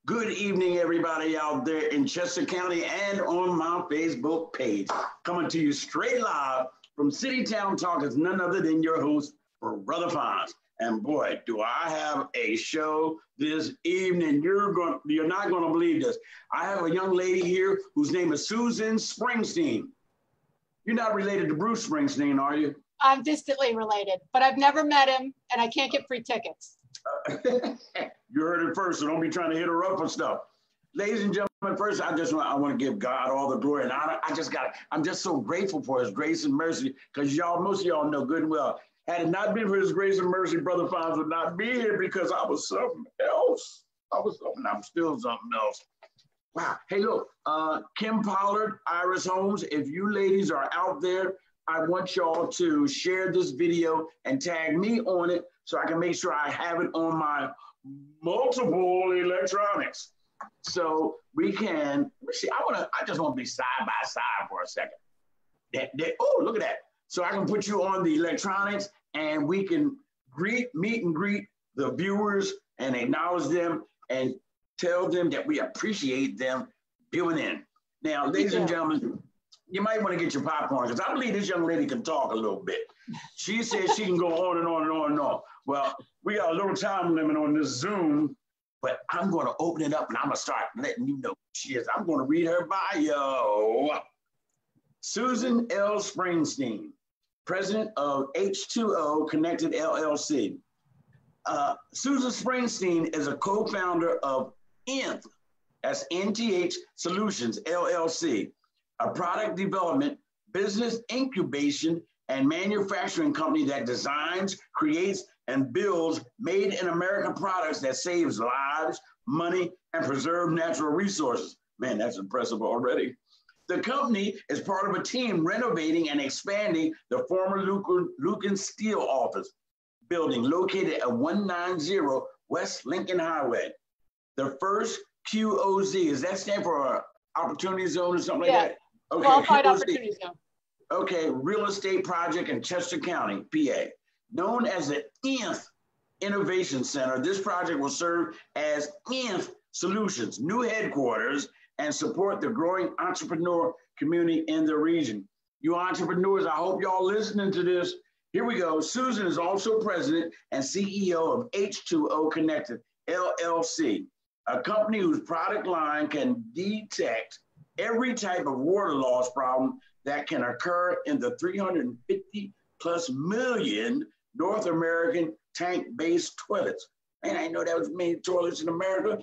Good evening, everybody out there in Chester County and on my Facebook page. Coming to you straight live from City Town Talk is none other than your host, Brother Fonz. And boy, do I have a show this evening. You're not going to believe this. I have a young lady here whose name is Susan Springsteen. You're not related to Bruce Springsteen, are you? I'm distantly related, but I've never met him and I can't get free tickets. You heard it first, so don't be trying to hit her up for stuff. Ladies and gentlemen, first, I want to give God all the glory and honor. I'm just so grateful for his grace and mercy, because most of y'all know good and well, had it not been for his grace and mercy, Brother Fonz would not be here, because I was something else. I'm still something else. Wow. Hey, look, Kim Pollard, Iris Holmes, if you ladies are out there, I want y'all to share this video and tag me on it so I can make sure I have it on my multiple electronics. So we can, see, I just want to be side by side for a second. Oh, look at that. So I can put you on the electronics and we can meet and greet the viewers and acknowledge them and tell them that we appreciate them viewing in. Now, ladies and gentlemen, you might want to get your popcorn, because I believe this young lady can talk a little bit. She says she can go on and on and on and on. Well, we got a little time limit on this Zoom, but I'm going to open it up and I'm going to start letting you know who she is. I'm going to read her bio. Susan L. Springsteen, president of H2O Connected LLC. Susan Springsteen is a co-founder of NTH, that's NTH Solutions LLC, a product development, business incubation, and manufacturing company that designs, creates, and builds made-in-America products that saves lives, money, and preserve natural resources. Man, that's impressive already. The company is part of a team renovating and expanding the former Lucan Steel office building located at 190 West Lincoln Highway. The first QOZ, does that stand for Opportunity Zone or something like that? Okay, Qualified Opportunity Zone. Okay, real estate project in Chester County, PA. Known as the NTH Innovation Center, this project will serve as NTH Solutions' new headquarters and support the growing entrepreneur community in the region. You entrepreneurs, I hope y'all listening to this. Here we go. Susan is also president and CEO of H2O Connected LLC, a company whose product line can detect every type of water loss problem that can occur in the 350 plus million North American tank-based toilets. Man, I didn't know that was many toilets in America.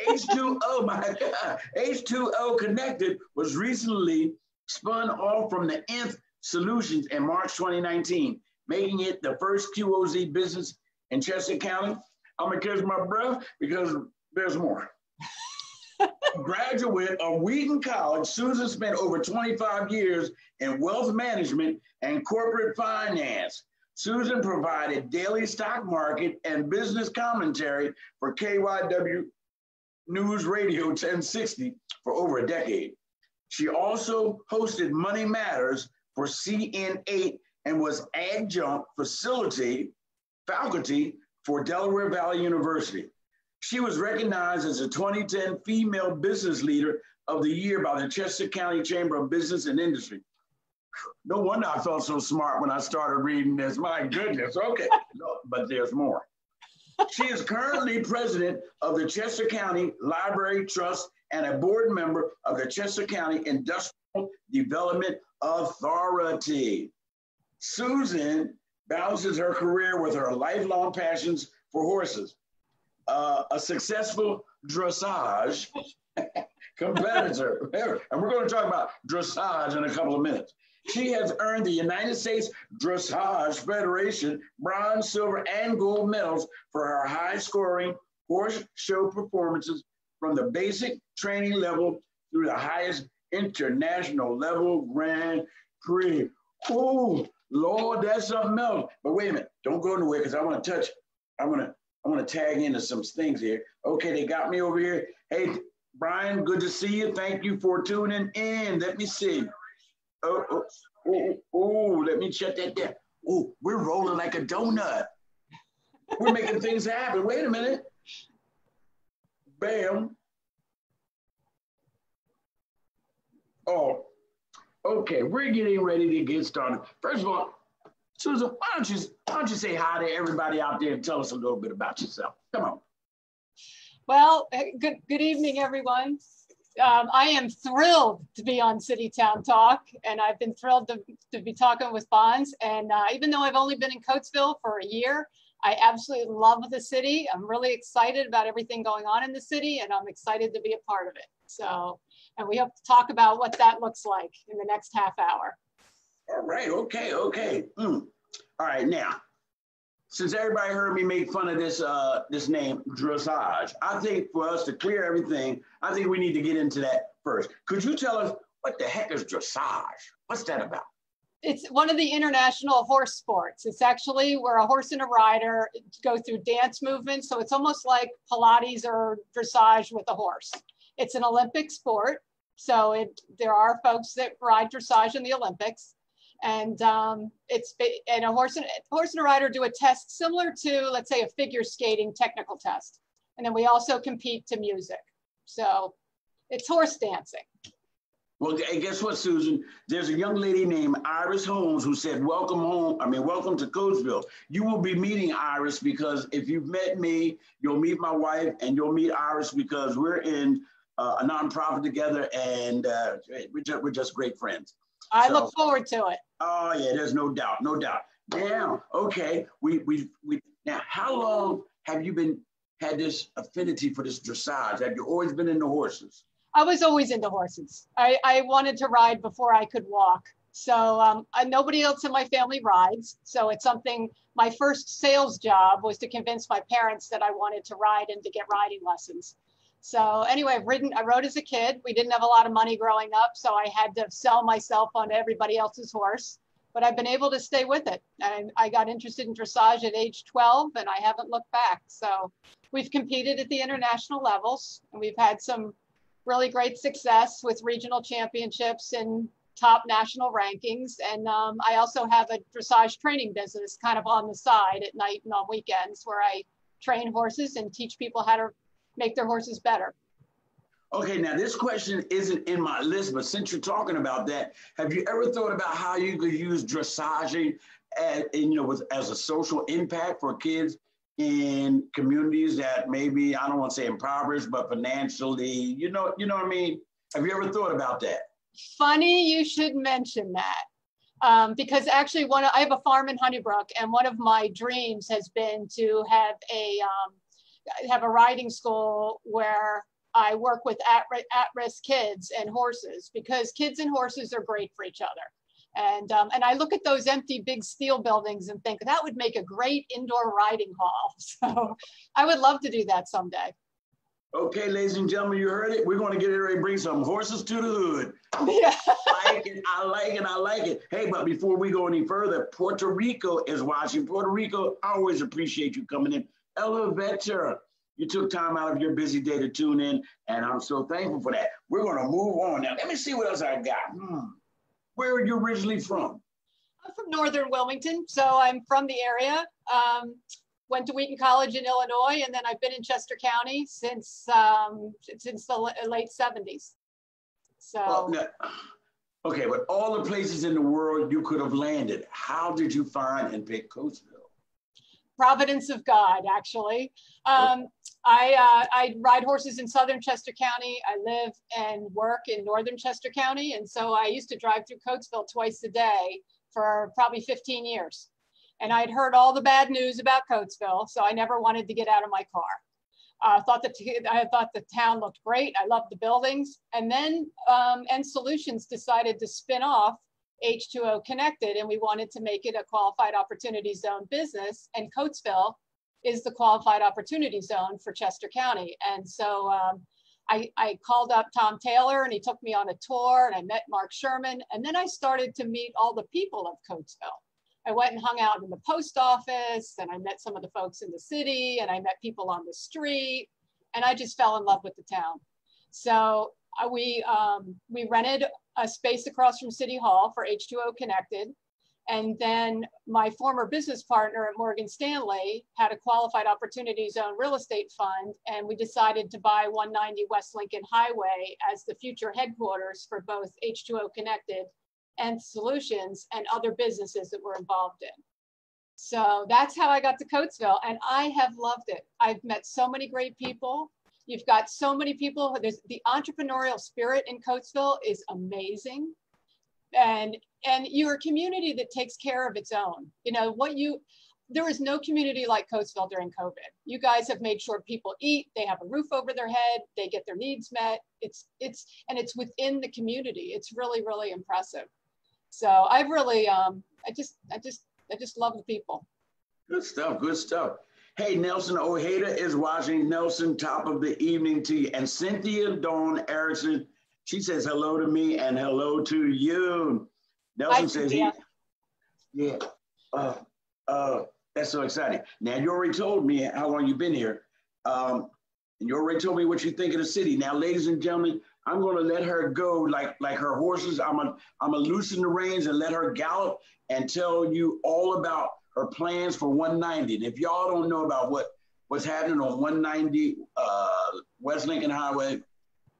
H2O, my God. H2O Connected was recently spun off from the NTH Solutions in March 2019, making it the first QOZ business in Chester County. I'm gonna catch my breath because there's more. Graduate of Wheaton College, Susan spent over 25 years in wealth management and corporate finance. Susan provided daily stock market and business commentary for KYW News Radio 1060 for over a decade. She also hosted Money Matters for CN8 and was adjunct faculty for Delaware Valley University. She was recognized as a 2010 Female Business Leader of the Year by the Chester County Chamber of Business and Industry. No wonder I felt so smart when I started reading this. My goodness, okay, no, but there's more. She is currently president of the Chester County Library Trust and a board member of the Chester County Industrial Development Authority. Susan balances her career with her lifelong passions for horses. A successful dressage competitor, and we're going to talk about dressage in a couple of minutes. She has earned the United States Dressage Federation bronze, silver, and gold medals for her high-scoring horse show performances from the basic training level through the highest international level Grand Prix. Oh, Lord, that's something else. But wait a minute, don't go nowhere, because I want to touch. I want to tag into some things here. Okay, they got me over here. Hey, Brian, good to see you. Thank you for tuning in. Let me see. Let me shut that down. Oh, we're rolling like a donut. We're making things happen. Wait a minute. Bam. Oh, okay. We're getting ready to get started. First of all, Susan, why don't you say hi to everybody out there and tell us a little bit about yourself? Come on. Well, good evening, everyone. I am thrilled to be on City Town Talk, and I've been thrilled to be talking with Bonds. And even though I've only been in Coatesville for a year, I absolutely love the city. I'm really excited about everything going on in the city, and I'm excited to be a part of it. So, and we hope to talk about what that looks like in the next half hour. All right, okay. All right, now, since everybody heard me make fun of this name, dressage, I think for us to clear everything, I think we need to get into that first. Could you tell us what the heck is dressage? What's that about? It's one of the international horse sports. It's actually where a horse and a rider go through dance movements. So it's almost like Pilates or dressage with a horse. It's an Olympic sport. So there are folks that ride dressage in the Olympics. And a horse and a rider do a test similar to, let's say, a figure skating technical test. And then we also compete to music. So it's horse dancing. Well, hey, guess what, Susan? There's a young lady named Iris Holmes who said, welcome to Coatesville. You will be meeting Iris because if you've met me, you'll meet my wife and you'll meet Iris because we're in a nonprofit together and we're just great friends. I look forward to it. Oh yeah, there's no doubt. Now, okay, now how long have you had this affinity for this dressage? Have you always been into horses? I was always into horses. I wanted to ride before I could walk. So nobody else in my family rides. So it's something, my first sales job was to convince my parents that I wanted to ride and to get riding lessons. So anyway, I rode as a kid. We didn't have a lot of money growing up, so I had to sell myself on everybody else's horse. But I've been able to stay with it. And I got interested in dressage at age 12, and I haven't looked back. So we've competed at the international levels, and we've had some really great success with regional championships and top national rankings. And I also have a dressage training business kind of on the side at night and on weekends where I train horses and teach people how to make their horses better. Okay, now this question isn't in my list, but since you're talking about that, have you ever thought about how you could use dressage as a social impact for kids in communities that maybe, I don't want to say impoverished, but financially, you know what I mean? Have you ever thought about that? Funny you should mention that. Because actually I have a farm in Honeybrook, and one of my dreams has been to have a riding school where I work with at-risk kids and horses, because kids and horses are great for each other. And I look at those empty big steel buildings and think that would make a great indoor riding hall. So I would love to do that someday. Okay, ladies and gentlemen, you heard it. We're going to get ready to bring some horses to the hood. Yeah. I like it. Hey, but before we go any further, Puerto Rico is watching. Puerto Rico, I always appreciate you coming in. Elevator, you took time out of your busy day to tune in, and I'm so thankful for that. We're going to move on now. Let me see what else I got. Where are you originally from? I'm from Northern Wilmington, so I'm from the area. Went to Wheaton College in Illinois, and then I've been in Chester County since the late 70s. So. Well, now, okay, but all the places in the world you could have landed, how did you find and pick Coatesville? Providence of God, actually. I ride horses in Southern Chester County. I live and work in Northern Chester County. And so I used to drive through Coatesville twice a day for probably 15 years. And I'd heard all the bad news about Coatesville, so I never wanted to get out of my car. I thought the town looked great. I loved the buildings. And then End Solutions decided to spin off H2O Connected, and we wanted to make it a qualified opportunity zone business. And Coatesville is the qualified opportunity zone for Chester County. And so I called up Tom Taylor, and he took me on a tour, and I met Mark Sherman. And then I started to meet all the people of Coatesville. I went and hung out in the post office, and I met some of the folks in the city, and I met people on the street, and I just fell in love with the town. So we rented a space across from City Hall for H2O Connected. And then my former business partner at Morgan Stanley had a qualified opportunity zone real estate fund, and we decided to buy 190 West Lincoln Highway as the future headquarters for both H2O Connected and Solutions and other businesses that we're involved in. So that's how I got to Coatesville, and I have loved it. I've met so many great people. You've got so many people. There's the entrepreneurial spirit in Coatesville is amazing. And you're a community that takes care of its own. You know, there is no community like Coatesville during COVID. You guys have made sure people eat, they have a roof over their head, they get their needs met. It's within the community. It's really, really impressive. So I've really, I just love the people. Good stuff, good stuff. Hey, Nelson Ojeda is watching. Nelson, top of the evening to you. And Cynthia Dawn Erickson, she says hello to me and hello to you. Nelson Hi, says, that's so exciting. Now, you already told me how long you've been here. And you already told me what you think of the city. Now, ladies and gentlemen, I'm going to let her go like her horses. I'm gonna loosen the reins and let her gallop and tell you all about her plans for 190. And if y'all don't know about what's happening on 190 West Lincoln Highway,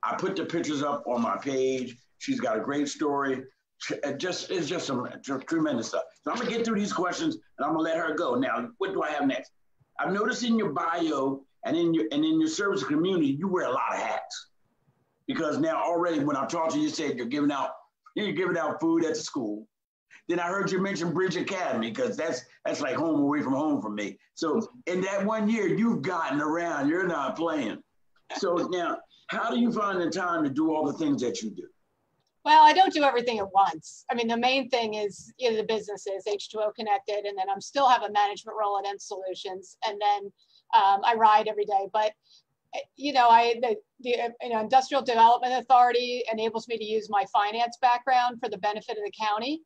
I put the pictures up on my page. She's got a great story. It's just some tremendous stuff. So I'm gonna get through these questions and I'm gonna let her go. Now, what do I have next? I've noticed in your bio and in your service community, you wear a lot of hats. Because now already when I talked to you, you said you're giving out food at the school. Then I heard you mention Bridge Academy, because that's like home away from home for me. So in that 1 year, you've gotten around. You're not playing. So now, how do you find the time to do all the things that you do? Well, I don't do everything at once. I mean, the main thing is the businesses, H2O Connected, and then I'm still have a management role at End Solutions, and then I ride every day. But you know, the Industrial Development Authority enables me to use my finance background for the benefit of the county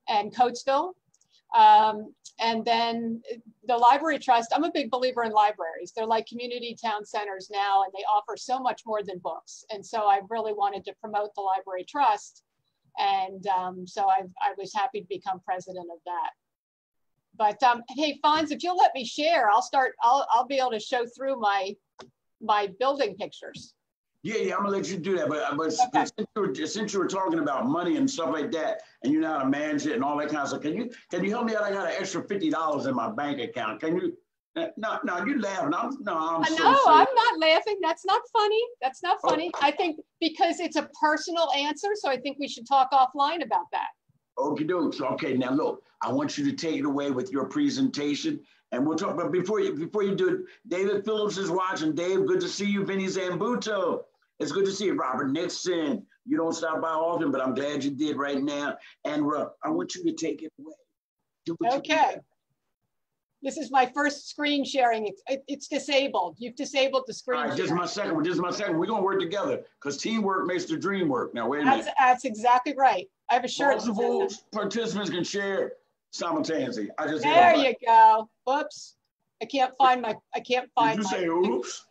and Coatesville. And then the Library Trust, I'm a big believer in libraries. They're like community town centers now, and they offer so much more than books. And so I really wanted to promote the Library Trust. And so I was happy to become president of that. But hey, Fonz, if you'll let me share, I'll be able to show through my building pictures. Yeah, I'm gonna let you do that. But okay. since you were talking about money and stuff like that, and you know how to manage it and all that kind of stuff, can you help me out? I got an extra $50 in my bank account. Can you? No, you laughing? I'm not laughing. That's not funny. That's not funny. Oh. I think because it's a personal answer, so I think we should talk offline about that. Okie doke. So okay, now look, I want you to take it away with your presentation. And we'll talk, but before you do it, David Phillips is watching. Dave, good to see you. Vinny Zambuto, it's good to see you. Robert Nixon, you don't stop by often, but I'm glad you did right now. And I want you to take it away. Okay. This is my first screen sharing. It's disabled. You've disabled the screen. All right, this is my second one. We're gonna work together because teamwork makes the dream work. Now, wait a minute. That's exactly right. I have a shirt. Multiple participants can share simultaneously. There you go. Whoops. I can't find Did you say oops?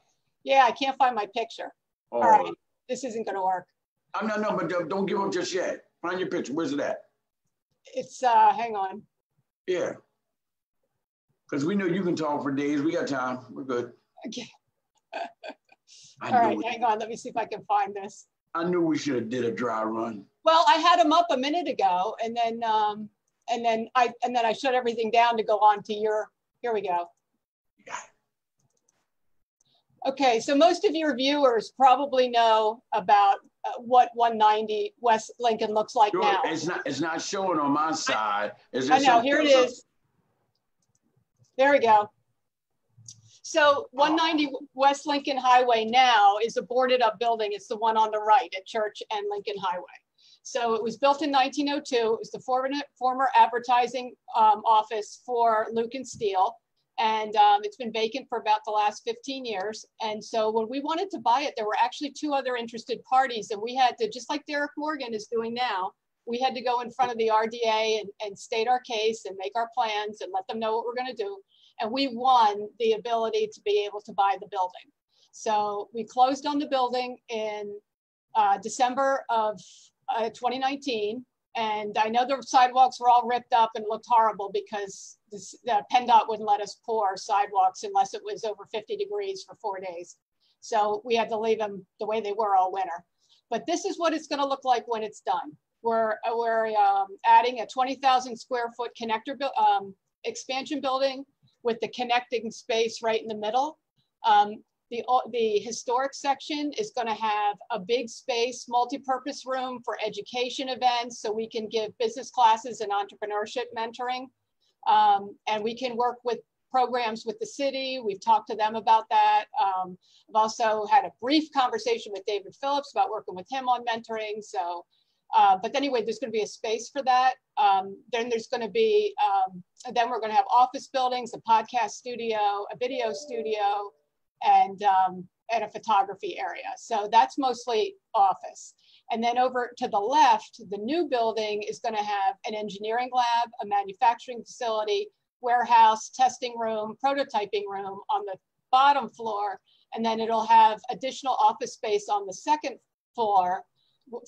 Yeah, I can't find my picture. Oh. All right. This isn't going to work. No, but don't give up just yet. Find your picture. Where's it at? It's, hang on. Yeah. Because we know you can talk for days. We got time. We're good. Okay. All right, hang on. Let me see if I can find this. I knew we should have did a dry run. Well, I had them up a minute ago, and then I shut everything down to go on to your. Here we go. Yeah. Okay, so most of your viewers probably know about what 190 West Lincoln looks like now. It's not showing on my side. I know. Here it is. There we go. So 190 West Lincoln Highway now is a boarded up building. It's the one on the right at Church and Lincoln Highway. So it was built in 1902. It was the former advertising office for Luke and Steele. And it's been vacant for about the last 15 years. And so when we wanted to buy it, there were actually two other interested parties. And we had to, just like Derek Morgan is doing now, we had to go in front of the RDA and state our case and make our plans and let them know what we're going to do. And we won the ability to be able to buy the building. So we closed on the building in December of 2019. And I know the sidewalks were all ripped up and looked horrible because the PennDOT wouldn't let us pour sidewalks unless it was over 50 degrees for 4 days. So we had to leave them the way they were all winter. But this is what it's going to look like when it's done. We're adding a 20,000 square foot connector expansion building with the connecting space right in the middle. The historic section is going to have a big space, multi-purpose room for education events, so we can give business classes and entrepreneurship mentoring. And we can work with programs with the city. We've talked to them about that. I've also had a brief conversation with David Phillips about working with him on mentoring. So, but anyway, there's going to be a space for that. Then there's going to be, then we're going to have office buildings, a podcast studio, a video studio, and a photography area. So that's mostly office. And then over to the left, the new building is going to have an engineering lab, a manufacturing facility, warehouse, testing room, prototyping room on the bottom floor. And then it'll have additional office space on the second floor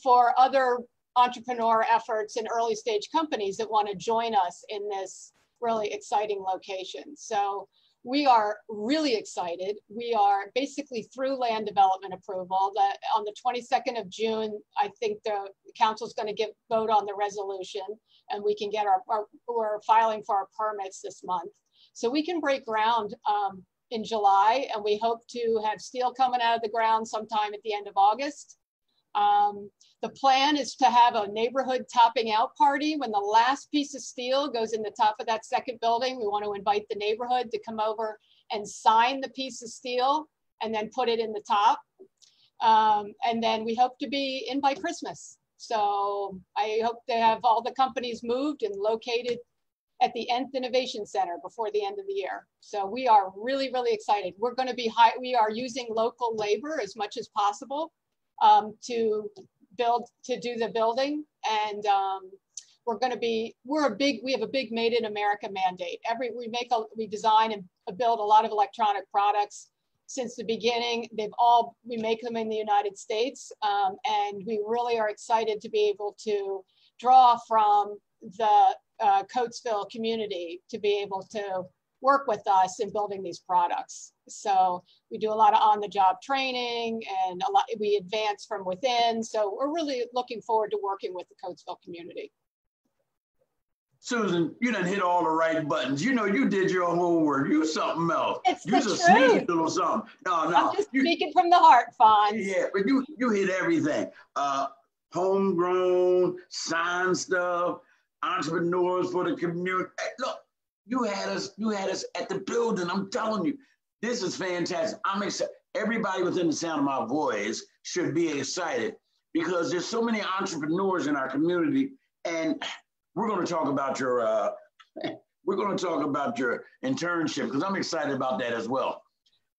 for other entrepreneur efforts and early stage companies that want to join us in this really exciting location. So we are really excited. We are basically through land development approval. That on the 22nd of June, I think the council's going to vote on the resolution, and we can get we're filing for our permits this month. So we can break ground in July, and we hope to have steel coming out of the ground sometime at the end of August. The plan is to have a neighborhood topping out party when the last piece of steel goes in the top of that second building. We want to invite the neighborhood to come over and sign the piece of steel and then put it in the top. And then we hope to be in by Christmas. So I hope to have all the companies moved and located at the Nth Innovation Center before the end of the year. So we are really, really excited. We're going to be we are using local labor as much as possible to do the building. And we have a big Made in America mandate. We design and build a lot of electronic products since the beginning. We make them in the United States. And we really are excited to be able to draw from the Coatesville community to be able to work with us in building these products. So we do a lot of on-the-job training, and we advance from within. So we're really looking forward to working with the Coatesville community. Susan, you done hit all the right buttons. You know, you did your homework. You something else. It's you the sneaky little something. No. I'm just speaking from the heart, Fonz. Yeah, but you hit everything. Homegrown, sign stuff, entrepreneurs for the community. Hey, look, you had us at the building. I'm telling you, this is fantastic. I'm excited. Everybody within the sound of my voice should be excited because there's so many entrepreneurs in our community, and we're going to talk about your internship because I'm excited about that as well.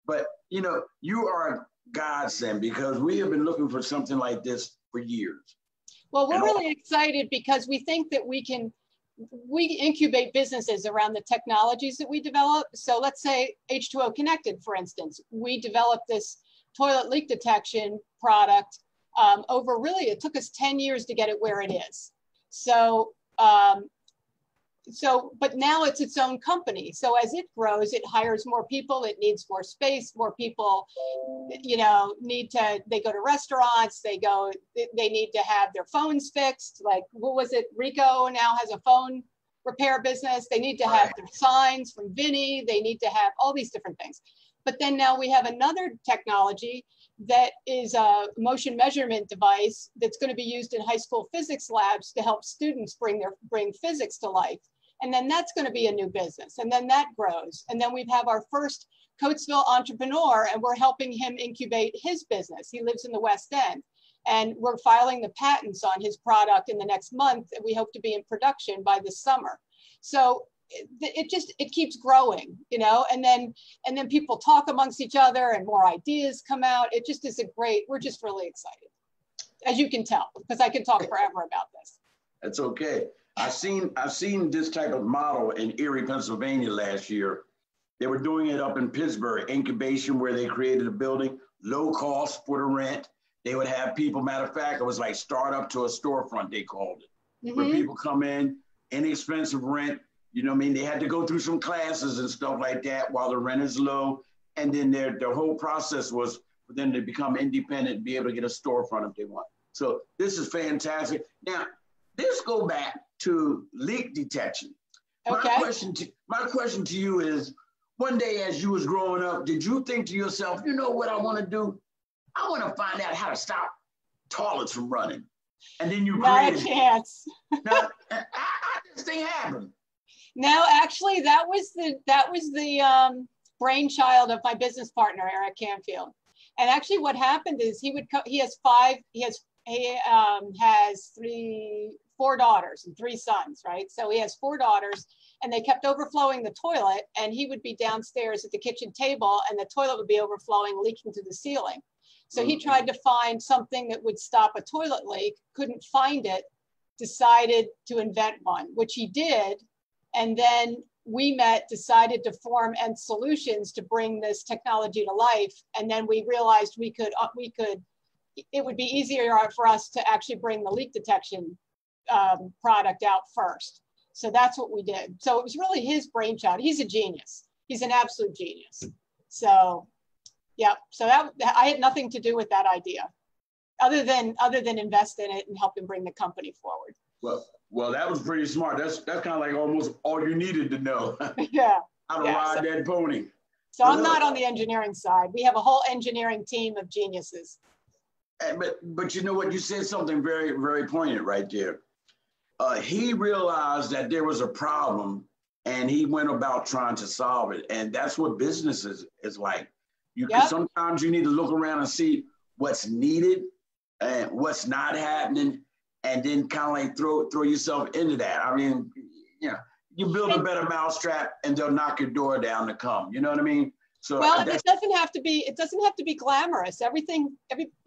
But you know, you are a godsend because we have been looking for something like this for years. Well, we're really excited because we think that we incubate businesses around the technologies that we develop. So let's say H2O Connected, for instance, we developed this toilet leak detection product it took us 10 years to get it where it is. But now it's its own company. So as it grows, it hires more people, it needs more space, more people, you know, they go to restaurants, they need to have their phones fixed. Like, what was it? Rico now has a phone repair business. They need to have their signs from Vinny. They need to have all these different things. But then now we have another technology that is a motion measurement device that's going to be used in high school physics labs to help students bring physics to life. And then that's going to be a new business. And then that grows. And then we have our first Coatesville entrepreneur, and we're helping him incubate his business. He lives in the West End, and we're filing the patents on his product in the next month. And we hope to be in production by this summer. So it keeps growing, you know, and then people talk amongst each other and more ideas come out. It just is we're just really excited, as you can tell, because I can talk forever about this. That's okay. I've seen this type of model in Erie, Pennsylvania last year. They were doing it up in Pittsburgh, incubation, where they created a building, low cost for the rent. They would have people, matter of fact, it was like startup to a storefront, they called it. where people come in, inexpensive rent. You know what I mean? They had to go through some classes and stuff like that while the rent is low. And then their whole process was for them to become independent and be able to get a storefront if they want. So this is fantastic. Now, let's go back to leak detection. Okay. My question to you is, one day as you was growing up, did you think to yourself, you know what I want to do? I want to find out how to stop toilets from running. And then you created. Not a chance. Now, how this thing happen? No, actually, that was the brainchild of my business partner, Eric Canfield. And actually, what happened is he has 4 daughters and 3 sons, right? So he has 4 daughters, and they kept overflowing the toilet, and he would be downstairs at the kitchen table, and the toilet would be overflowing, leaking to the ceiling. So he tried to find something that would stop a toilet leak, couldn't find it, decided to invent one, which he did. And then we decided to form End Solutions to bring this technology to life. And then we realized it would be easier for us to actually bring the leak detection product out first. So that's what we did. So it was really his brainchild. He's a genius. He's an absolute genius. So, yeah. So I had nothing to do with that idea, other than invest in it and help him bring the company forward. Well, that was pretty smart. That's kind of like almost all you needed to know. Yeah. How to ride that pony. So I'm not on the engineering side. We have a whole engineering team of geniuses. But you know what? You said something very, very poignant right there. He realized that there was a problem, and he went about trying to solve it. And that's what business is like. Sometimes you need to look around and see what's needed and what's not happening, and then kind of like throw yourself into that. I mean, you build a better mousetrap, and they'll knock your door down to come. You know what I mean? So it doesn't have to be glamorous. A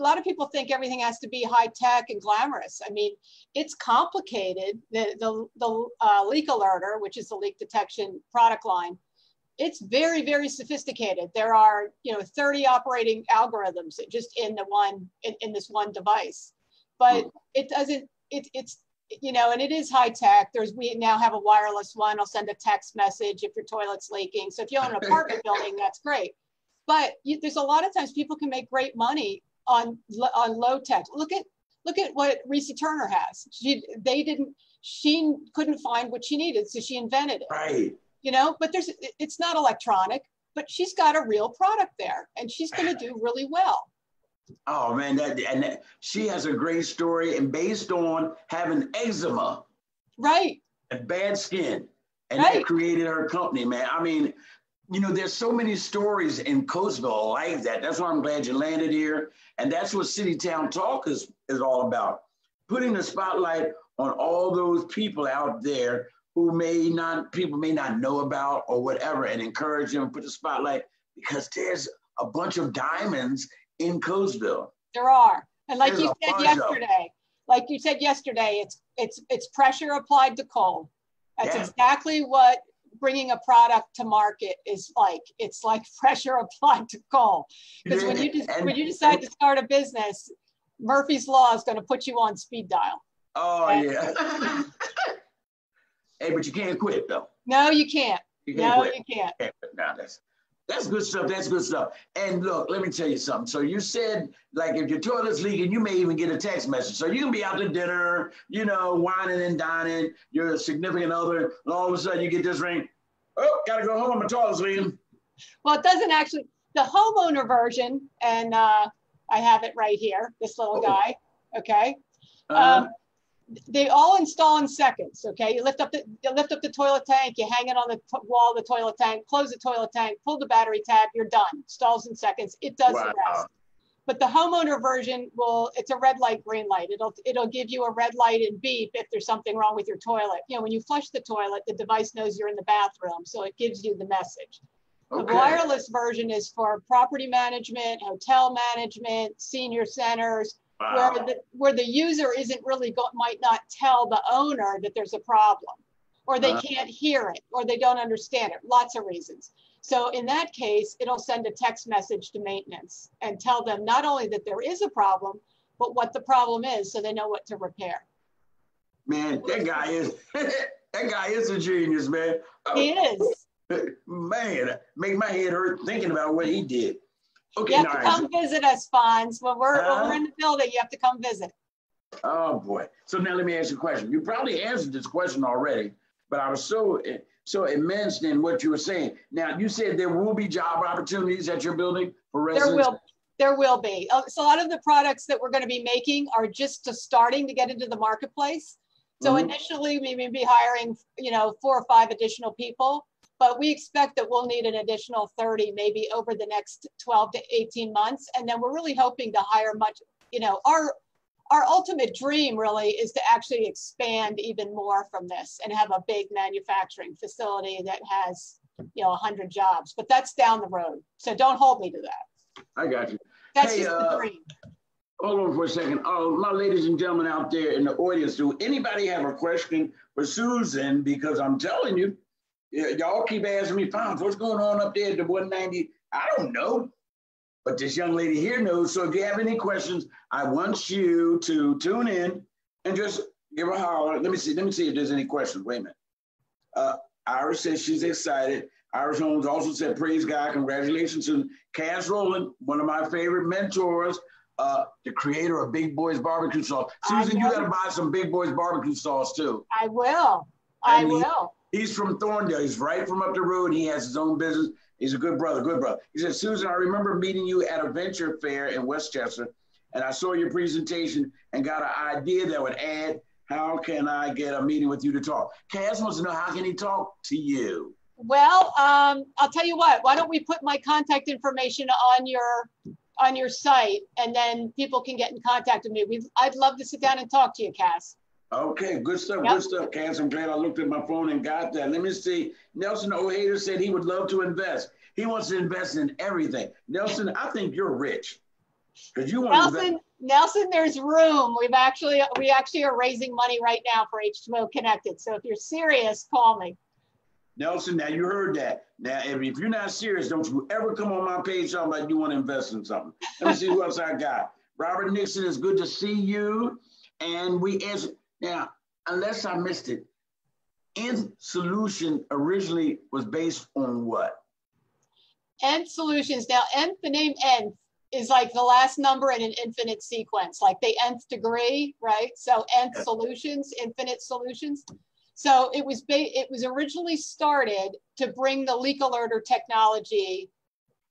lot of people think everything has to be high tech and glamorous. I mean, it's complicated. The leak alerter, which is the leak detection product line, it's very, very sophisticated. There are 30 operating algorithms just in this one device, but it doesn't. And it is high tech. We now have a wireless one. I'll send a text message if your toilet's leaking. So if you own an apartment building, that's great. But there's a lot of times people can make great money on low tech. Look at what Risa Turner has. She couldn't find what she needed, so she invented it. Right. But it's not electronic, but she's got a real product there, and she's going to do really well. Oh man, she has a great story, and based on having eczema, right, and bad skin, and that created her company, man. I mean, there's so many stories in Coatesville like that. That's why I'm glad you landed here, and that's what City Town Talk is all about, putting the spotlight on all those people out there who people may not know about or whatever, and encourage them, put the spotlight, because there's a bunch of diamonds in Coatesville. There are, and like you said yesterday, it's pressure applied to coal. That's exactly what bringing a product to market is like. It's like pressure applied to coal. Because when you decide to start a business, Murphy's Law is going to put you on speed dial. Oh yeah. Hey, but you can't quit though. No, you can't. You can't. Now that's good stuff. That's good stuff. And look, let me tell you something. So you said, like, if your toilet's leaking, you may even get a text message. So you can be out to dinner, whining and dining, your significant other, and all of a sudden you get this ring. Oh, gotta go home. My toilet's leaking. Well, it doesn't actually. The homeowner version, and I have it right here. This little guy. Okay. They all install in seconds. Okay, you lift up the toilet tank, you hang it on the wall of the toilet tank, close the toilet tank, pull the battery tab, you're done. Installs in seconds. It does the rest. But the homeowner version it's a red light, green light. It'll give you a red light and beep if there's something wrong with your toilet. When you flush the toilet, the device knows you're in the bathroom, so it gives you the message. Okay. The wireless version is for property management, hotel management, senior centers. Wow. Where the user might not tell the owner that there's a problem, or they can't hear it, or they don't understand it. Lots of reasons. So in that case, it'll send a text message to maintenance and tell them not only that there is a problem, but what the problem is, so they know what to repair. Man, that guy is that guy is a genius, man. He is. Man, make my head hurt thinking about what he did. Okay, you have to come visit us, Fonz. When we're in the building, you have to come visit. Oh boy. So now let me ask you a question. You probably answered this question already, but I was so immersed in what you were saying. Now you said there will be job opportunities at your building for residents. There will be. So a lot of the products that we're going to be making are just starting to get into the marketplace. So initially we may be hiring, 4 or 5 additional people, but we expect that we'll need an additional 30 maybe over the next 12 to 18 months. And then we're really hoping to hire much, our ultimate dream really is to actually expand even more from this and have a big manufacturing facility that has, 100 jobs, but that's down the road. So don't hold me to that. I got you. That's just the dream. Hold on for a second. My ladies and gentlemen out there in the audience, do anybody have a question for Susan? Because I'm telling you, y'all keep asking me, Fonz, what's going on up there at the 190? I don't know. But this young lady here knows. So if you have any questions, I want you to tune in and just give her a holler. Let me see if there's any questions. Wait a minute. Iris says she's excited. Iris Holmes also said, praise God, congratulations to Cass Rowland, one of my favorite mentors, the creator of Big Boys Barbecue Sauce. Susan, you got to buy some Big Boys Barbecue Sauce too. I will. I will. He's from Thorndale. He's right from up the road. He has his own business. He's a good brother, good brother. He said, Susan, I remember meeting you at a venture fair in Westchester, and I saw your presentation and got an idea that would add, how can I get a meeting with you to talk? Cass wants to know, how can he talk to you? Well, I'll tell you what, why don't we put my contact information on your site, and then people can get in contact with me. I'd love to sit down and talk to you, Cass. Okay, good stuff, good stuff, Cass. I'm glad I looked at my phone and got that. Let me see. Nelson O'Hader said he would love to invest. He wants to invest in everything. Nelson, I think you're rich. Because you want to invest. Nelson, there's room. We actually are raising money right now for H2O Connected. So if you're serious, call me. Nelson, now you heard that. Now, if you're not serious, don't you ever come on my page talking about you want to invest in something. Let me see who else I got. Robert Nixon, it's good to see you. And we answer. Now, unless I missed it, Nth Solution originally was based on what? Nth Solutions. Now, Nth, the name Nth is like the last number in an infinite sequence, like the nth degree, right? So Nth Solutions, infinite solutions. So it was originally started to bring the leak alerter technology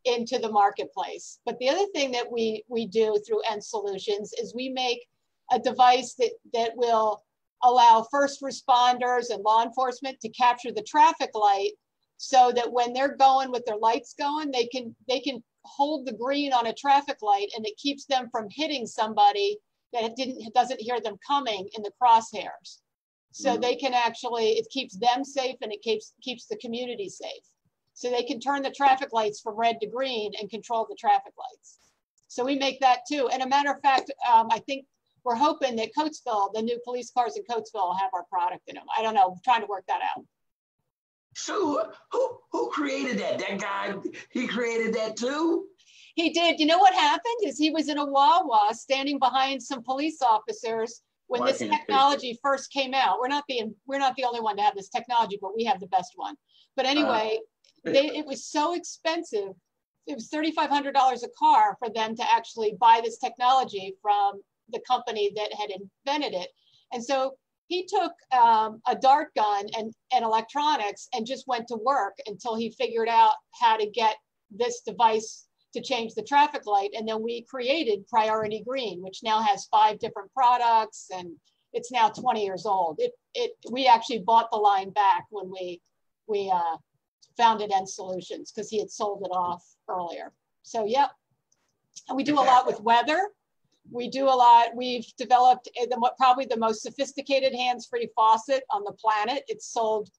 into the marketplace. But the other thing that we do through Nth Solutions is we make a device that will allow first responders and law enforcement to capture the traffic light, so that when they're going with their lights going, they can hold the green on a traffic light, and it keeps them from hitting somebody that doesn't hear them coming in the crosshairs. So they can it keeps them safe, and it keeps the community safe. So they can turn the traffic lights from red to green and control the traffic lights. So we make that too. And a matter of fact, I think we're hoping that Coatesville, the new police cars in Coatesville, will have our product in them. I don't know, we're trying to work that out. So who created that? That guy, he created that too? He did. You know what happened is he was in a Wawa standing behind some police officers when this technology first came out. We're not the only one to have this technology, but we have the best one. But anyway, it was so expensive. It was $3,500 a car for them to actually buy this technology from the company that had invented it. And so he took a dart gun and electronics and just went to work until he figured out how to get this device to change the traffic light. And then we created Priority Green, which now has 5 different products, and it's now 20 years old. We actually bought the line back when we founded Nth Solutions, because he had sold it off earlier. So yeah, and we do a lot with weather. We do a lot. We've developed probably the most sophisticated hands-free faucet on the planet. It's sold.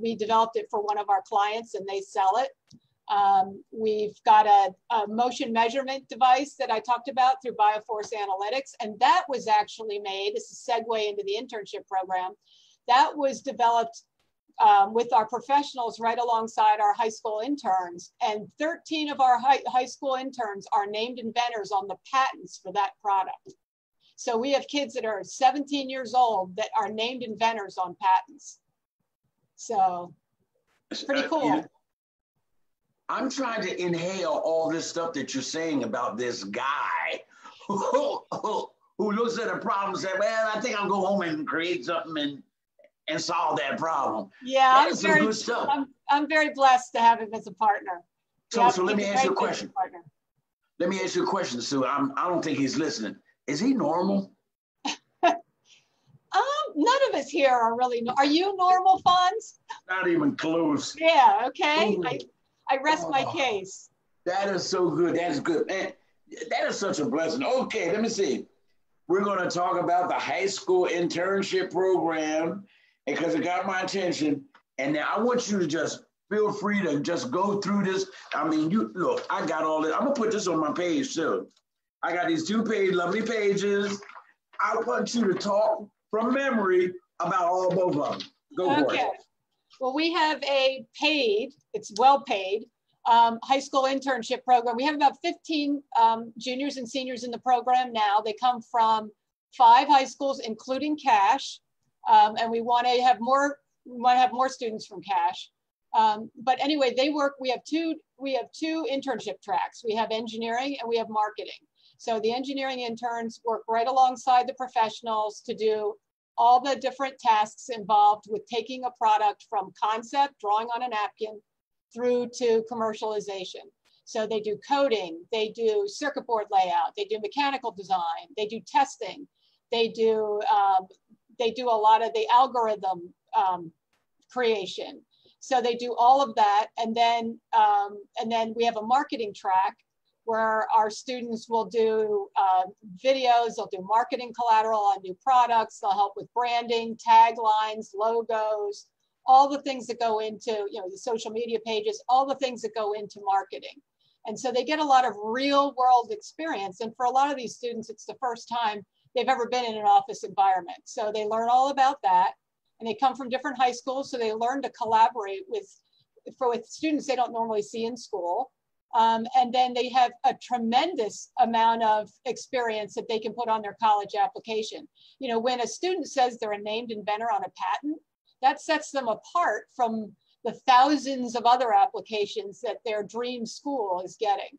We developed it for one of our clients, and they sell it. We've got a motion measurement device that I talked about through Bioforce Analytics, and that was actually made. This is a segue into the internship program. That was developed with our professionals right alongside our high school interns, and 13 of our high school interns are named inventors on the patents for that product. So we have kids that are 17 years old that are named inventors on patents. So it's pretty cool. You know, I'm trying to inhale all this stuff that you're saying about this guy who looks at a problem and says, well, I think I'll go home and create something and solve that problem. Yeah, that is some good stuff. I'm very blessed to have him as a partner. So let me ask you a question. Let me ask you a question, Sue. I don't think he's listening. Is he normal? None of us here are really. Are you normal, Fonz? Not even close. Yeah. Okay. I rest my case. That is so good. That is good, man. That is such a blessing. Okay, let me see. We're going to talk about the high school internship program because it got my attention. And now I want you to just feel free to just go through this. I mean, you look, I got all this. I'm going to put this on my page too. I got these 2 lovely pages. I want you to talk from memory about both of them. Go for it. Well, we have a paid, it's well paid, high school internship program. We have about 15 juniors and seniors in the program now. They come from 5 high schools, including Cache, and we want to have more. We want to have more students from Cache. But anyway, they work. We have two internship tracks. We have engineering and we have marketing. So the engineering interns work right alongside the professionals to do all the different tasks involved with taking a product from concept, drawing on a napkin, through to commercialization. So they do coding, they do circuit board layout, they do mechanical design, they do testing, they do a lot of the algorithm creation. So they do all of that, and then we have a marketing track where our students will do videos, they'll do marketing collateral on new products, they'll help with branding, taglines, logos, all the things that go into, the social media pages, all the things that go into marketing. And so they get a lot of real world experience. And for a lot of these students, it's the first time they've ever been in an office environment. So they learn all about that, and they come from different high schools. So they learn to collaborate with students they don't normally see in school. And then they have a tremendous amount of experience that they can put on their college application. When a student says they're a named inventor on a patent, that sets them apart from the thousands of other applications that their dream school is getting.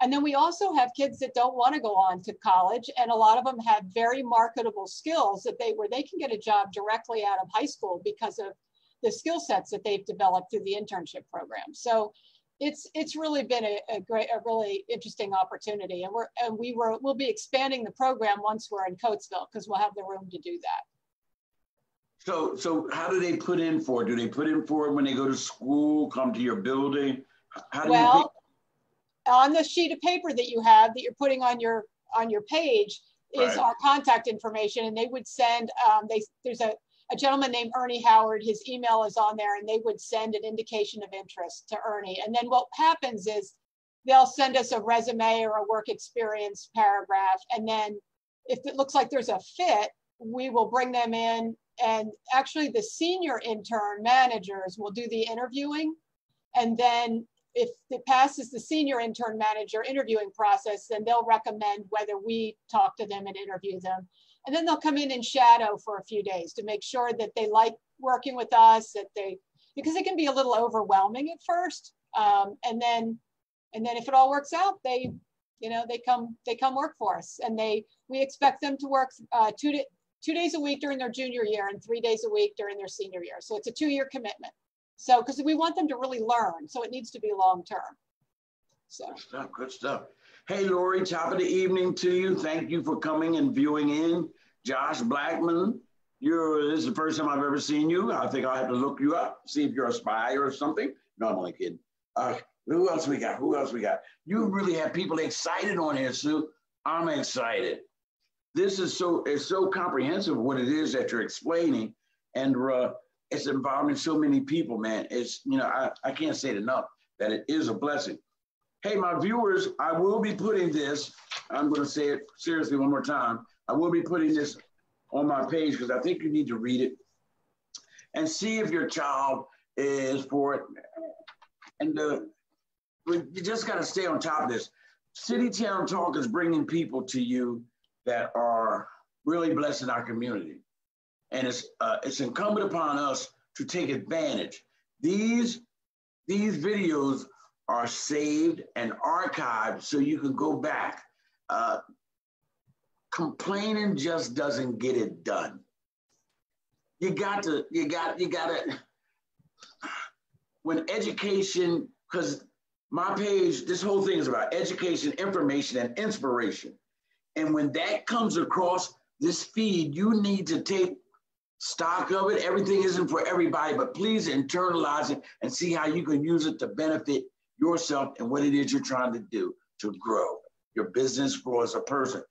And then we also have kids that don't want to go on to college, and a lot of them have very marketable skills where they can get a job directly out of high school because of the skill sets that they've developed through the internship program. So it's really been a really interesting opportunity, and we'll be expanding the program once we're in Coatesville because we'll have the room to do that. So how do they put in for it? Do they put in for it when they go to school, come to your building? How do you on the sheet of paper that you have that you're putting on your page is our contact information, and they would send there's a gentleman named Ernie Howard, his email is on there, and they would send an indication of interest to Ernie. And then what happens is they'll send us a resume or a work experience paragraph. And then if it looks like there's a fit, we will bring them in. And actually the senior intern managers will do the interviewing. And then if it passes the senior intern manager interviewing process, then they'll recommend whether we talk to them and interview them. And then they'll come in and shadow for a few days to make sure that they like working with us, because it can be a little overwhelming at first. And then if it all works out, they come work for us. And we expect them to work 2 days a week during their junior year and 3 days a week during their senior year. So it's a 2-year commitment. So, because we want them to really learn, so it needs to be long-term. So good stuff. Hey, Lori, top of the evening to you. Thank you for coming and viewing in. Josh Blackman, this is the first time I've ever seen you. I think I'll have to look you up, see if you're a spy or something. No, I'm only kidding. Who else we got? You really have people excited on here, Sue. I'm excited. This is so comprehensive what it is that you're explaining, and it's involving so many people, man. It's, I can't say it enough that it is a blessing. Hey, my viewers, I will be putting this, I'm going to say it seriously one more time. I will be putting this on my page because I think you need to read it and see if your child is for it. And you just got to stay on top of this. City Town Talk is bringing people to you that are really blessing our community. And it's incumbent upon us to take advantage. These videos are saved and archived so you can go back. Complaining just doesn't get it done. You got to, when education, because my page, this whole thing is about education, information, and inspiration. And when that comes across this feed, you need to take stock of it. Everything isn't for everybody, but please internalize it and see how you can use it to benefit yourself and what it is you're trying to do to grow your business, grow as a person.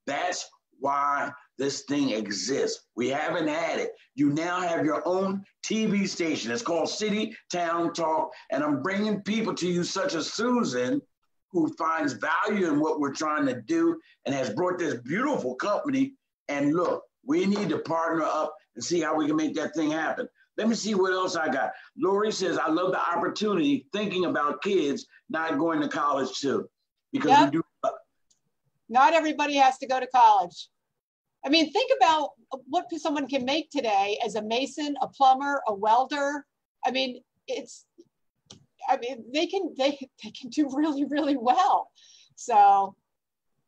That's why this thing exists. We haven't had it. You now have your own TV station. It's called City Town Talk. And I'm bringing people to you such as Susan, who finds value in what we're trying to do and has brought this beautiful company. And look, we need to partner up and see how we can make that thing happen. Let me see what else I got. Lori says, I love the opportunity thinking about kids not going to college too, because we do. Not everybody has to go to college. I mean, think about what someone can make today as a mason, a plumber, a welder. I mean, they can do really, really well. So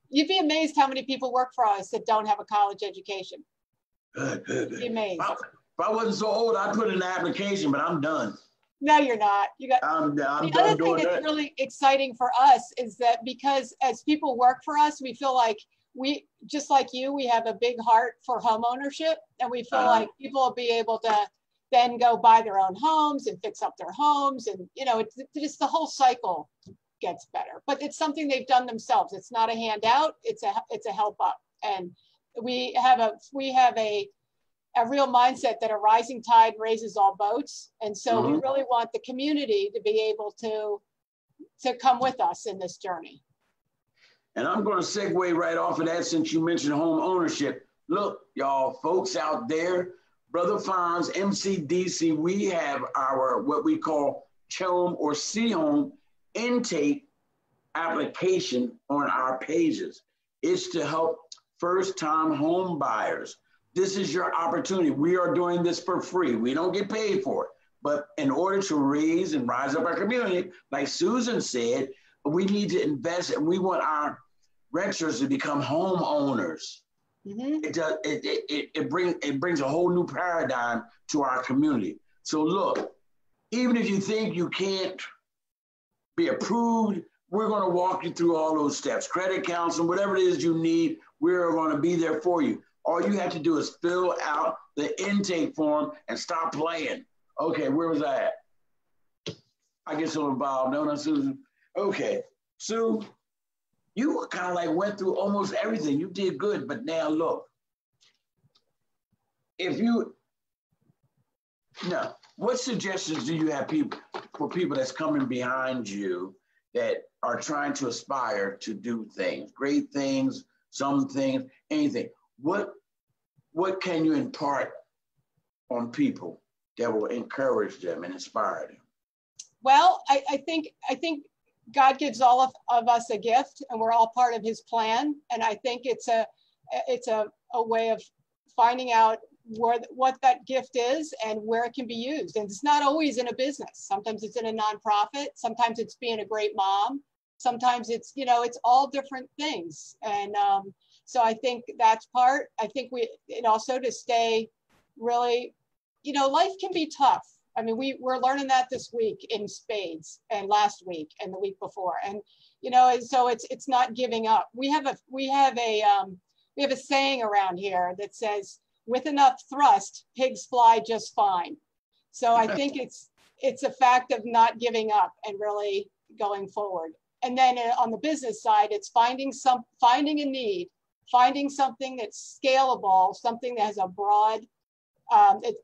you'd be amazed how many people work for us that don't have a college education. Good. Be amazed. If I wasn't so old, I'd put in an application, but I'm done. No, you're not. I'm the other thing that's really exciting for us is that because as people work for us, we feel like we, just like you, we have a big heart for home ownership, and we feel like people will be able to then go buy their own homes and fix up their homes, and it's just the whole cycle gets better. But it's something they've done themselves. It's not a handout. It's a help up, and we have a real mindset that a rising tide raises all boats. And so we really want the community to be able to come with us in this journey. And I'm going to segue right off of that since you mentioned home ownership. Look, y'all, folks out there, Brother Fonz, MCDC, we have our what we call CHOME or C-Home intake application on our pages. It's to help first-time home buyers. This is your opportunity. We are doing this for free. We don't get paid for it. But in order to raise and rise up our community, like Susan said, we need to invest, and we want our renters to become homeowners. It brings a whole new paradigm to our community. So look, even if you think you can't be approved, we're going to walk you through all those steps. Credit counseling, whatever it is you need, we're going to be there for you. All you have to do is fill out the intake form and stop playing. Okay, where was I at? I get so involved, don't I, Susan? Okay, Sue, you kind of like went through almost everything. You did good, but now look. What suggestions do you have for people that's coming behind you that are trying to aspire to do things, great things, some things, anything? What can you impart on people that will encourage them and inspire them? Well, I think God gives all of us a gift, and we're all part of His plan. And I think it's a way of finding out what that gift is and where it can be used. And it's not always in a business. Sometimes it's in a nonprofit. Sometimes it's being a great mom. Sometimes it's it's all different things. And so I think that's part. I think and also to stay really, life can be tough. I mean, we're learning that this week in spades, and last week and the week before. And, and so it's not giving up. We have a saying around here that says, with enough thrust, pigs fly just fine. So I think it's a fact of not giving up and really going forward. And then on the business side, it's finding a need, finding something that's scalable, something that has a broad,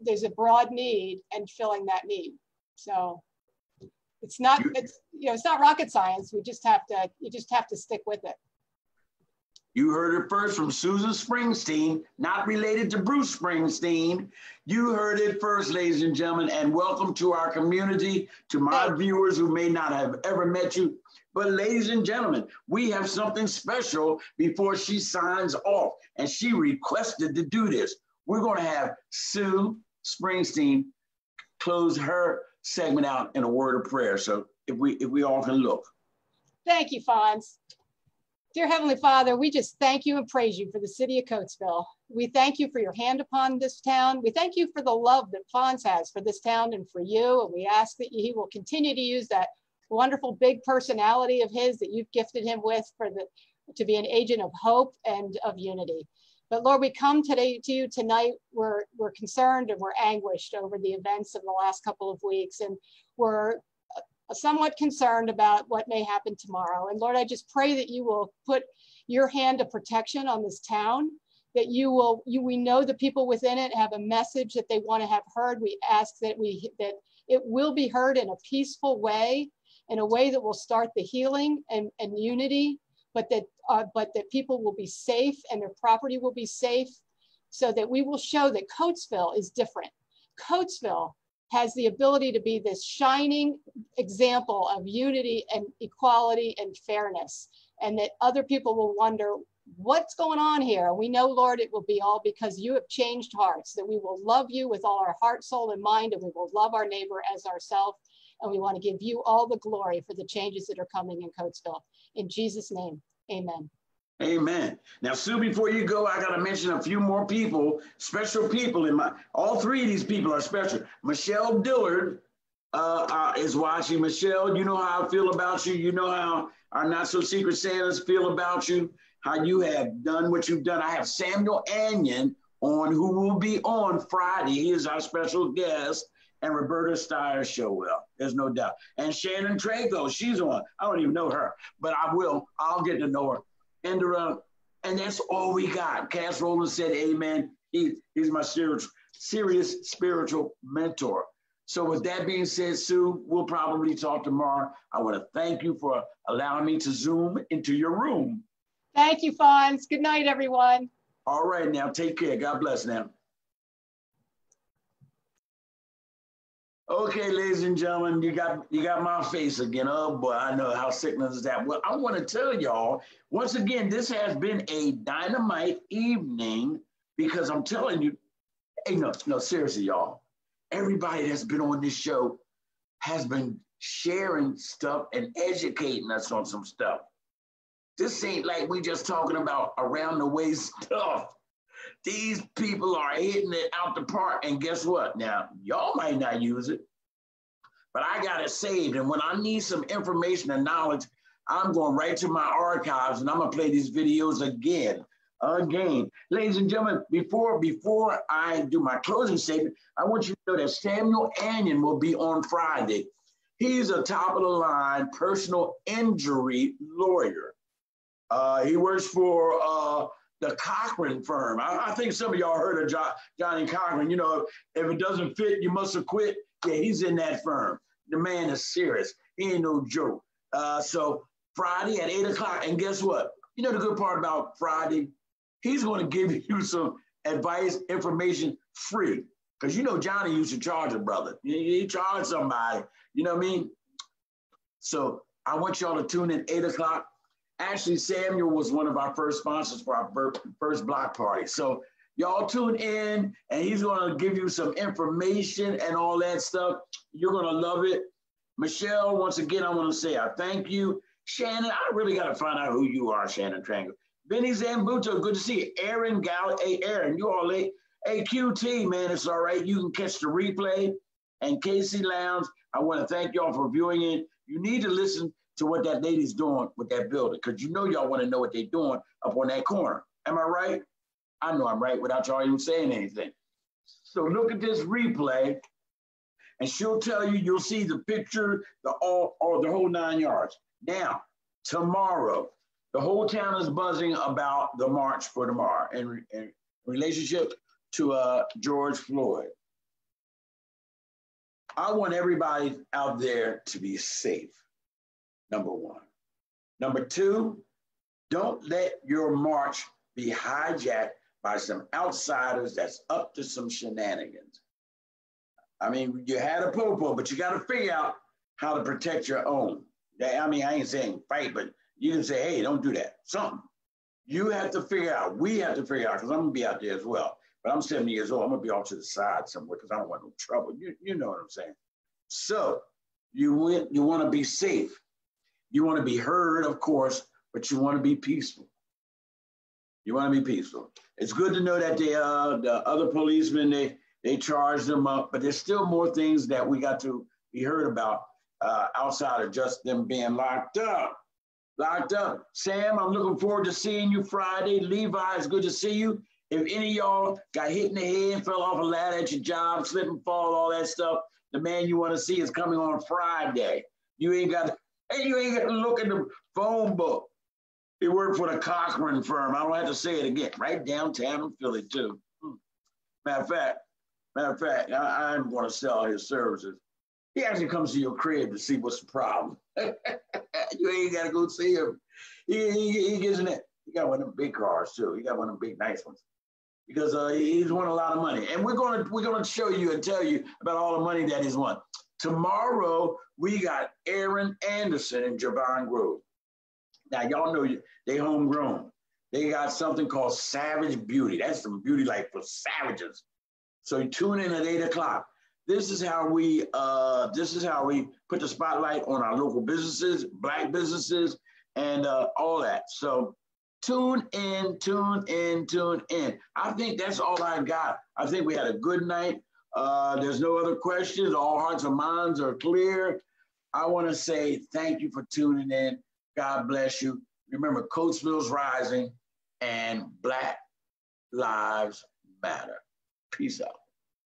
there's a broad need, and filling that need. So it's not rocket science. You just have to stick with it. You heard it first from Susan Springsteen, not related to Bruce Springsteen. You heard it first, ladies and gentlemen, and welcome to our community, to my viewers who may not have ever met you. But ladies and gentlemen, we have something special before she signs off, and she requested to do this. We're going to have Sue Springsteen close her segment out in a word of prayer. So if we all can look. Thank you, Fonz. Dear Heavenly Father, we just thank you and praise you for the city of Coatesville. We thank you for your hand upon this town. We thank you for the love that Fonz has for this town and for you. And we ask that he will continue to use that wonderful big personality of his that you've gifted him with to be an agent of hope and of unity. But Lord, we come today to you tonight. We're concerned and we're anguished over the events of the last couple of weeks. And we're somewhat concerned about what may happen tomorrow. And Lord, I just pray that you will put your hand of protection on this town, that we know the people within it have a message that they want to have heard. We ask that it will be heard in a peaceful way, in a way that will start the healing and unity, but that people will be safe and their property will be safe, so that we will show that Coatesville is different. Coatesville has the ability to be this shining example of unity and equality and fairness, and that other people will wonder what's going on here. We know, Lord, it will be all because you have changed hearts, that we will love you with all our heart, soul, and mind, and we will love our neighbor as ourselves. And we want to give you all the glory for the changes that are coming in Coatesville. In Jesus' name, amen. Amen. Now, Sue, before you go, I got to mention a few more people, special people all three of these people are special. Michelle Dillard is watching. Michelle, you know how I feel about you. You know how our Not So Secret Santas feel about you, how you have done what you've done. I have Samuel Anion on, who will be on Friday. He is our special guest. And Roberta Steyer Showell, there's no doubt. And Shannon Trago, she's on. I don't even know her, but I'll get to know her. And that's all we got. Cass Rowland said, amen. He's my serious spiritual mentor. So with that being said, Sue, we'll probably talk tomorrow. I want to thank you for allowing me to Zoom into your room. Thank you, Fonz. Good night, everyone. All right, now take care. God bless now. Okay, ladies and gentlemen, you got my face again. Oh boy, I know how sickness is that. Well, I want to tell y'all, once again, this has been a dynamite evening, because I'm telling you, hey, no, seriously, y'all. Everybody that's been on this show has been sharing stuff and educating us on some stuff. This ain't like we just talking about around the way stuff. These people are hitting it out the park, and guess what? Now, y'all might not use it, but I got it saved, and when I need some information and knowledge, I'm going right to my archives, and I'm going to play these videos again. Ladies and gentlemen, before I do my closing statement, I want you to know that Samuel Anion will be on Friday. He's a top-of-the-line personal injury lawyer. He works for the Cochran firm. I think some of y'all heard of Johnny Cochran. You know, if it doesn't fit, you must have quit. Yeah, he's in that firm. The man is serious. He ain't no joke. So Friday at 8 o'clock, and guess what? You know the good part about Friday? He's going to give you some advice, information free. Because you know Johnny used to charge a brother. He charged somebody. You know what I mean? So I want y'all to tune in 8 o'clock. Actually, Samuel was one of our first sponsors for our first block party. So y'all tune in, and he's going to give you some information and all that stuff. You're going to love it. Michelle, once again, I want to say I thank you. Shannon, I really got to find out who you are, Shannon Trango. Benny Zambuto, good to see you. Aaron Gall, hey, Aaron, you all late. Hey, QT, man, it's all right. You can catch the replay. And Casey Lounge, I want to thank y'all for viewing it. You need to listen to what that lady's doing with that building, because you know y'all want to know what they're doing up on that corner. Am I right? I know I'm right without y'all even saying anything. So look at this replay, and she'll tell you, you'll see the picture, the whole 9 yards. Now, tomorrow, the whole town is buzzing about the march for tomorrow in relationship to George Floyd. I want everybody out there to be safe, number one. Number two, Don't let your march be hijacked by some outsiders that's up to some shenanigans. I mean, you had a popo, but you got to figure out how to protect your own. I mean, I ain't saying fight, but you can say, hey, don't do that. Something. You have to figure out, we have to figure out, because I'm going to be out there as well. But I'm 70 years old. I'm going to be off to the side somewhere because I don't want no trouble. You know what I'm saying? So you want to be safe. You want to be heard, of course, but you want to be peaceful. You want to be peaceful. It's good to know that the other policemen, they charged them up, but there's still more things that we got to be heard about outside of just them being locked up. Locked up. Sam, I'm looking forward to seeing you Friday. Levi, it's good to see you. If any of y'all got hit in the head, fell off a ladder at your job, slip and fall, all that stuff, the man you want to see is coming on Friday. You ain't got to look in the phone book. He worked for the Cochran firm. I don't have to say it again. Right downtown in Philly, too. Matter of fact, I'm going to sell his services. He actually comes to your crib to see what's the problem. You ain't got to go see him. He gets in it. He got one of them big cars, too. He got one of them big, nice ones. Because he's won a lot of money. And we're gonna show you and tell you about all the money that he's won. Tomorrow, we got Aaron Anderson in Javon Grove. Now, y'all know they homegrown. They got something called Savage Beauty. That's some beauty like for savages. So you tune in at 8 o'clock. This is how we put the spotlight on our local businesses, Black businesses, and all that. So tune in. I think that's all I got. I think we had a good night. There's no other questions. All hearts and minds are clear. I want to say thank you for tuning in. God bless you. Remember, Coatesville's rising and Black Lives Matter. Peace out.